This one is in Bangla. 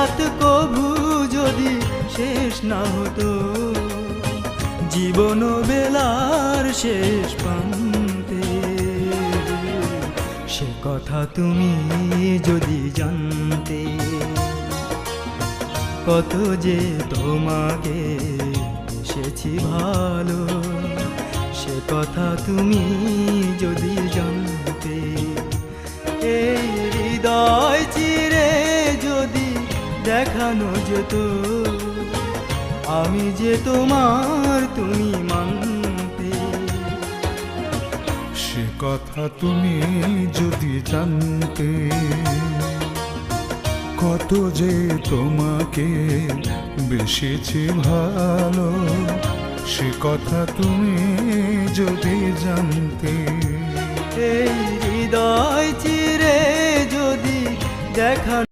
রাত কভু যদি শেষ না হতো, জীবন বেলার শেষ প্রান্তে, সে কথা তুমি যদি জানতে, কত যে তোমাকে এসেছি ভালো, সে কথা তুমি যদি জানতে। এই হৃদয় চিরে যদি দেখানো যেত, আমি যে তোমার তুমি মানতে, সে কথা তুমি যদি জানতে, কত যে তোমাকে বেসেছি ভালো, সে কথা তুমি যদি জানতে। এই হৃদয় চিরে যদি দেখানো